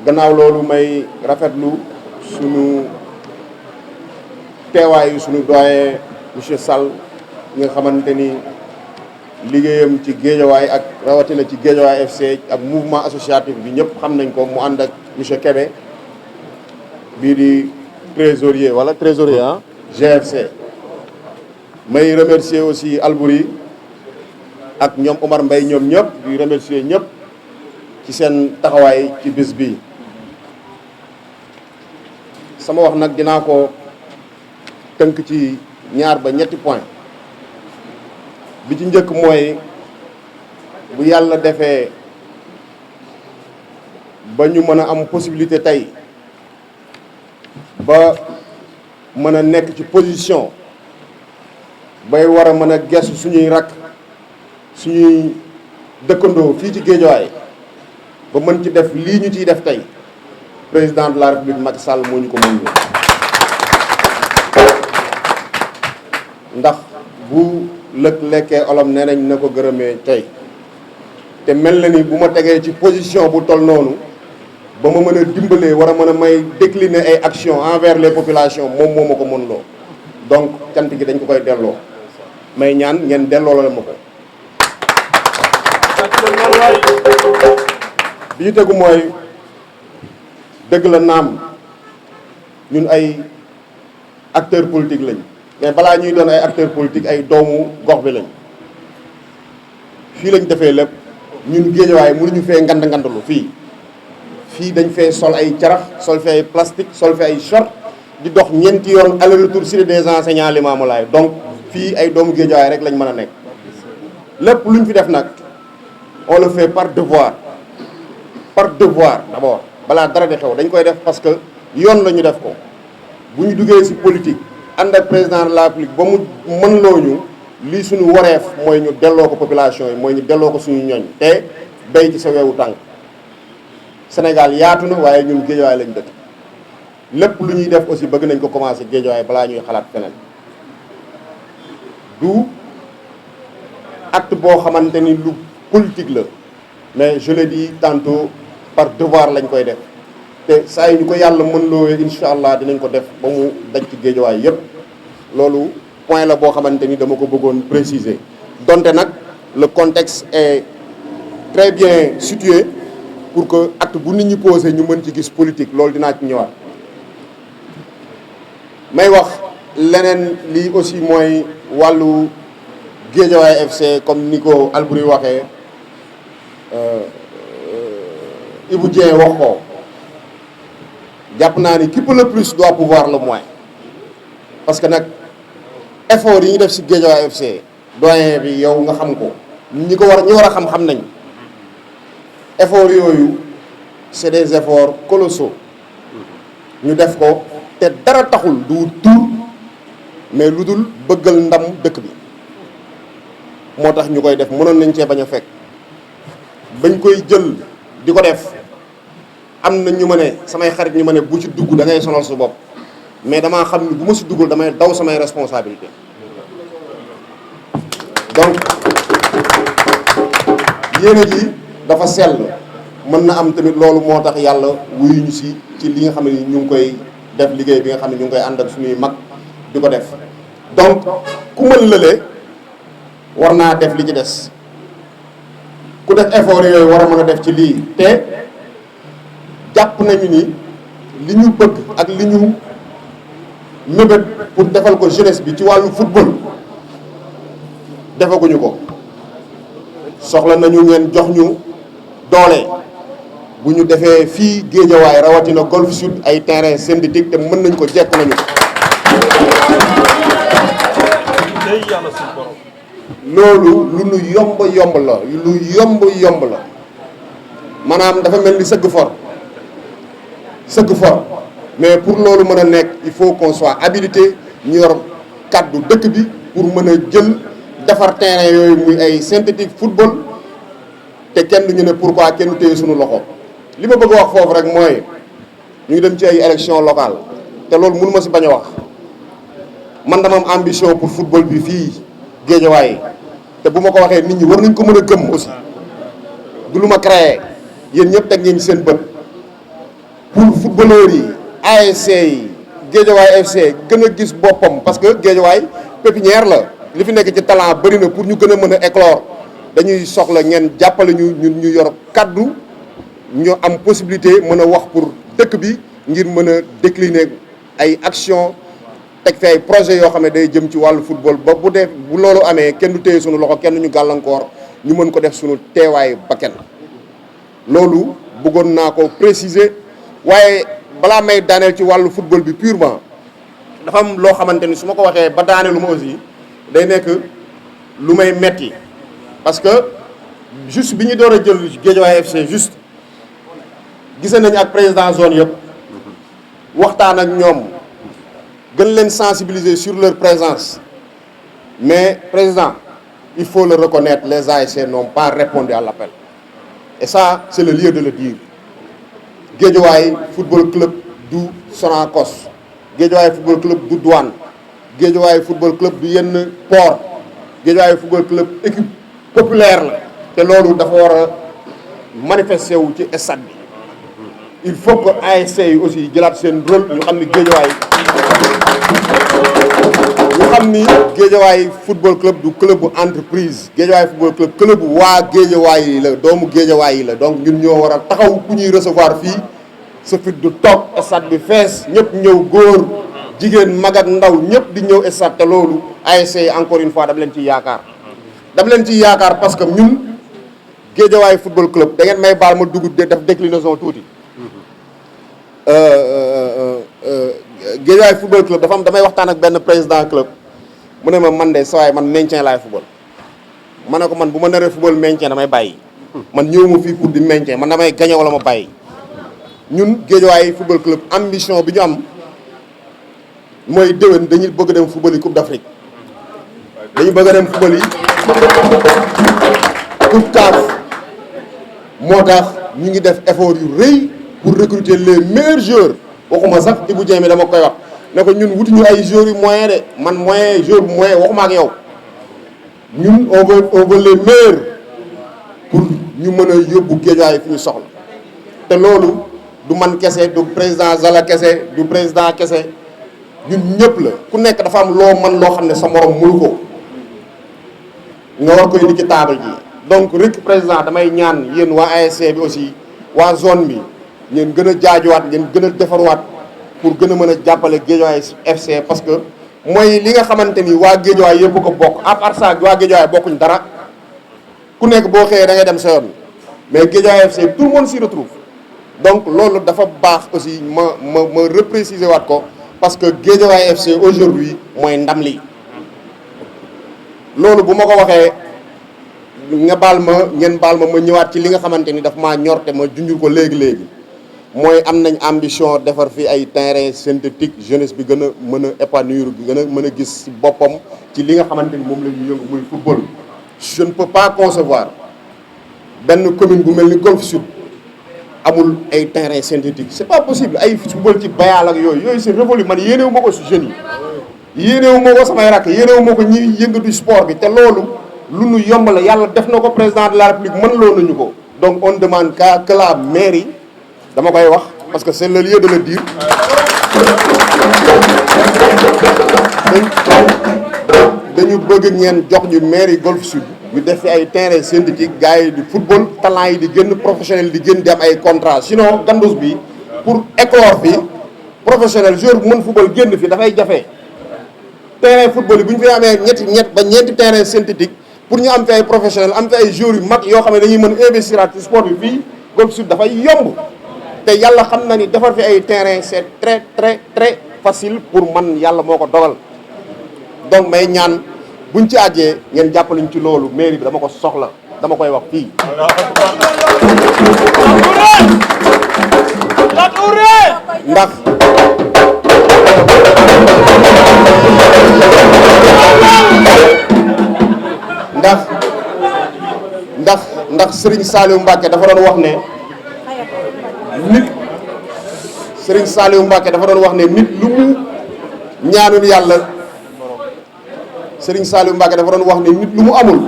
gannaaw loolu may rafetlu sunu teewaayu sunu doyen monsieur Sall nga xamante ni liggéeyam ci Guédiawaye ak rawatina ci Guédiawaye FC ak mouvement associatif bi ñëpp xam nañ ko mu ànd ak monsieur Kébé bii di trésorier GFC. may remercier aussi Albouri ak ñoom Omar Mbaye ñoom ñëpp di remercier ñëpp ci seen taxawaay ci bis bi. sama wax nag dinaa ko tënk ci ñaar ba ñetti point bi ci njëkk mooy bu yàlla defee ba ñu mën a am possibilité tey ba mën a nekk ci position bay war a mën a gestu suñuy rakk suñuy dëkkandoo fii ci Guédiawaye ba mën ci def lii ñu ciy def tey président de la République Macky Sall moo ñu ko mën ndax bu lëkk lekkee olom nee nañ na ko gërëmee tey te mel na ni bu ma tegee ci position bu toll noonu ba ma mën a dimbalee war a mën a may décliner ay actions envers les populations moom moo ma ko mën loo donc cant gi dañ ko koy delloo may ñaan ngeen delloo la ma ko. bi ñu tegu mooy dëgg la naam ñun ay acteurs politiques lañ mais balaa ñuy doon ay acteurs politiques ay doomu gox bi lañ fii lañ defee lépp ñun Guédiawaye mënuñu fee ngandalu fii dañ fee sol ay carax sol fi ay plastique sol fi ay short di dox ñeenti yoon aller retour cité des enseignants Limamoulaye donc fii ay doomu Guédiawaye rek lañ mën a nekk lépp luñ fi def nag on le fait par devoir d'abord balaa dara di xew dañ koy def parce que yoon la ñu def ko bu ñu duggee ci politique ànd ak président de la République ba mu mën loo ñu lii suñu wareef mooy ñu delloo ko population yi mooy ñu delloo ko suñu ñoñ te béy ci sa weewu tànk Sénégal yaatu na waaye ñun Guédiawaye lañ dëkk lépp lu ñuy def aussi bëgg nañ ko commencer Guédiawaye balaa ñuy xalaat feneen du acte boo xamante ni lu politique la mais je l'ai dit tantôt par devoir lañ koy def te saa yi ñu ko yàlla mën loowee incha allah dinañ ko def ba mu daj ci Guédiawaye yépp loolu point la boo xamante ni dama ko bëggoon préciser donte nag le contexte est très bien situé pour que acte bu nit ñi posé ñu mën ci gis politique loolu dinaa ci ñëwaat may wax leneen lii aussi mooy wàllu Guédiawaye FC comme ni ko Albouri waxee Ibou Dieng wax ko jàpp naa ni qui peut le plus doit pouvoir le moins parce que nag effort yi ñu def ci Guédiawaye FC doyen bi yow nga xam ko ñi war a xam nañ effort yooyu c'est des efforts colossaux ñu def ko te dara taxul du tur mais lu dul bëggal ndam dëkk bi moo tax ñu koy def mënoon nañ cee bañ a fekk bañ koy jël di ko def am na ñu ma ne samay xarit ñu ma ne bu ci dugg da ngay sonal sa bopp mais damaa xam ni bu ma si duggul damay daw samay responsabilité donc yéene ji dafa sell mën na am tamit loolu moo tax yàlla wuyuñu si ci li nga xam ne ñu ngi koy def liggéey bi nga xam ne ñu ngi koy ànd ak suñuy mag di ko def donc ku mën lële war naa def li ci des ku def effort yooyu war a mën a def ci lii te jàpp nañu ni li ñu bëgg ak li ñu mébét pour defal ko jeunesse bi ci wàllu football defaguñu ko soxla nañu ngeen jox ñu doole bu ñu defee fii Guédiawaye rawatina Golf Sud ay terrain synthétique te mën nañ ko jekk nañu loolu lu nu yomb la maanaam dafa mel ni sëgg for mais pour loolu mën a nekk il faut qu'on soit habilité ñu yor kàddu dëkk bi pour mën a jël defar terrain yooyu muy ay synthétique football te kenn du ñu ne pourquoi kenn téye suñu loxo li ma bëgg a wax foofu rek mooy ñu ngi dem ci ay élections locales te loolu mënu ma si bañ a wax man dama am ambition pour football bi fii Guédiawaye te bu ma ko waxee nit ñi war nañ ko mën a gëm aussi du lu ma créé yéen ñëpp teg ngeen seen bët pour footballeurs yi ASC yi Guédiawaye FC gën a gis boppam parce que Guédiawaye pépinière la li fi nekk ci talent bëri na pour ñu gën a mën a éclore dañuy soxla ngeen jàppale ñu ñun ñu yor kaddu ñu am possibilité mën a wax pour dëkk bi ngir mën a décliner ay action teg fi ay projet yoo xam ne day jëm ci wàllu football ba bu dee bu loolu amee kenn du téye suñu loxo kenn ñu gàllankoor ñu mën ko def suñu teewaay bakken loolu bëggoon naa ko préciser waaye balaa may daaneel ci wàllu football bi purement dafa am loo xamante ni su ma ko waxee ba daaneelu ma aussi day nekk lu may metti parce que juste bi ñu door a jël Guédiawaye FC juste gise nañu ak président zone yëpp waxtaan ak ñoom gën leen sensibiliser sur leur présence mais président il faut le reconnaître les ASC n'ont pas répondu à l'appel et ça c'est le lieu de le dire Guédiawaye football club du Sonacos Guédiawaye football club du Douane Guédiawaye football club du yenn port Guédiawaye football club équipe populaire la te loolu dafa war a manifester wu ci stade bi il faut que ASC yi aussi jëlaat seen rôle ñu xam ni Guédiawaye football club du club bu entreprise Guédiawaye football club club bu waa Guédiawaye yi la doomu Guédiawaye yi la donc ñun ñoo war a taxaw ku ñuy recevoir fii sa fit du toog stade bi fees ñëpp ñëw góor jigéen mag ak ndaw ñëpp di ñëw stade te loolu ASC yi encore une fois dama leen ciy yaakaar parce que ñun Guédiawaye football club da ngeen may baal ma dugg de def déclinaison tuuti Guédiawaye football club dafa am damay waxtaan ak benn président club mu ne ma man de sawaay man maintien laay football ma ne ko man bu ma naree football maintien damay bàyyi man ñëw ma fii pour di maintien man damay gagné wala ma bàyyi ñun Guédiawaye football club ambition bi ñu am mooy déwén dañuy bëgg dem football yi coupe d'Afrique dañu bëgg a dem football yi coupe CAF moo tax ñu ngi def effort yu rëy pour recruter les meilleurs joueurs waxuma sax Ibou Dieng mi dama koy wax ne ko ñun wutuñu ay joueurs yu moyen de man moyen joueur bu moyen waxuma ak yow ñun on veut les meilleurs pour ñu mën a yóbbu Guédiawaye fi ñu soxla te loolu du man kese du président Zala kese du président kese ñun ñëpp la ku nekk dafa am loo man loo xam ne sa morom mënu ko nga war ko indi ci table ji donc rek président damay ñaan yéen waa ASC bi aussi waa zone bi ngeen gën a jaajuwaat ngeen gën a defarwaat pour gën a mën a jàppale Guédiawaye FC parce que mooy li nga xamante ni waa Guédiawaye yëpp ko bokk à part ça waa Guédiawaye bokkuñ dara ku nekk boo xëyee da ngay dem sa yoon mais Guédiawaye FC tout le monde s'y retrouve donc loolu dafa baax aussi ma repréciser waat ko parce que Guédiawaye FC aujourd'hui mooy ndam li loolu bu ma ko waxee ngeen baal ma ma ñëwaat ci li nga xamante ni daf maa ñor te ma junjul ko léegi mooy am nañ ambition defar fi ay terrain synthétique jeunesse bi gën a mën a épanouir bi gën a mën a gis ci boppam ci li nga xamante ni moom la ñu yëngu muy football. Je ne peux pas concevoir benn commune bu mel ni Golf Sud amul ay terrain synthétique c'est pas possible ay football ci bayal ak yooyu c'est révolu man yéenewu ma ko si jeunes yi yéenewu ma ko samay rakk yéenewu ma ko ñi yëngatu sport bi te loolu lu nu yomb la yàlla def na ko président de la république mën loo nañu ko donc on demande que la mairie dama koy wax parce que c'est le lieu de le dire dañu bëgg ngeen jox ñu mairie Golf Sud ñu def fi ay terrain synthétique gars yi di football talent yi di génn professionnel di génn di am ay contrat sinon Gandous bi pour éclore fi professionnel joueur bu mën football génn fi dafay jafe terrain football yi bu ñu fi amee ñeenti terrain synthétique pour ñu am fi ay professionnel am fi ay joueurs yu mag yoo xam ne dañuy mën investir ci sport bi fii Golf Sud dafay yomb te yàlla xam na ni defar fi ay terrain c'est très très très facile pour man yàlla moo ko dogal donc may ñaan buñ ci àggee ngeen jàppaliñ ci loolu mairie bi dama ko soxla dama koy wax fii ndax Serigne Saliou Mbacké dafa doon wax ne nit Serigne Saliou Mbacké dafa doon wax ne nit lu mu ñaanul yàlla Serigne Saliou Mbacké dafa doon wax ne nit lu mu amul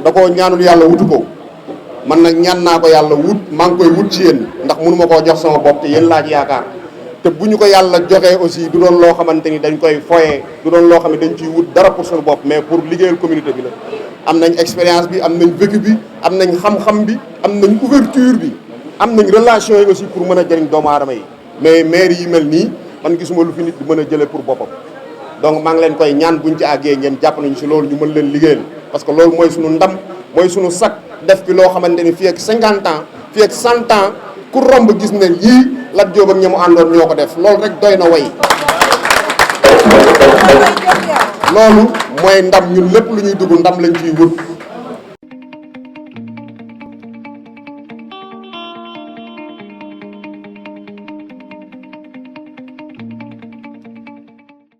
da koo ñaanul yàlla wutu ko man nag ñaan naa ko yàlla wut maa ngi koy wut ci yéen ndax mënu ma koo jox sama bopp te yéen laa ci yaakaar te bu ñu ko yàlla joxee aussi du doon loo xamante ni dañ koy foyee du doon loo xam ne dañ ciy wut dara pour suñu bopp mais pour liggéeyal communauté bi la. am nañ expérience bi am nañ vécu bi am nañ xam-xam bi am nañ ouverture bi am nañ relation yi aussi pour mën a jëriñ doomu aadama yi mais maire yi mel nii man gisuma lu fi nit di mën a jëlee pour boppam donc maa ngi leen koy ñaan buñ ci àggee ngeen jàpp nañu si loolu ñu mën leen liggéeyal parce que loolu mooy suñu ndam mooy suñu sac def fi loo xamante ni fii ak 50 ans fii ak 100 ans ku romb gis ne lii Lat Diop ak ñamu àndoon ñoo ko def loolu rek doy na way loolu mooy ndam ñun lépp lu ñuy dugg ndam lañ ciy wut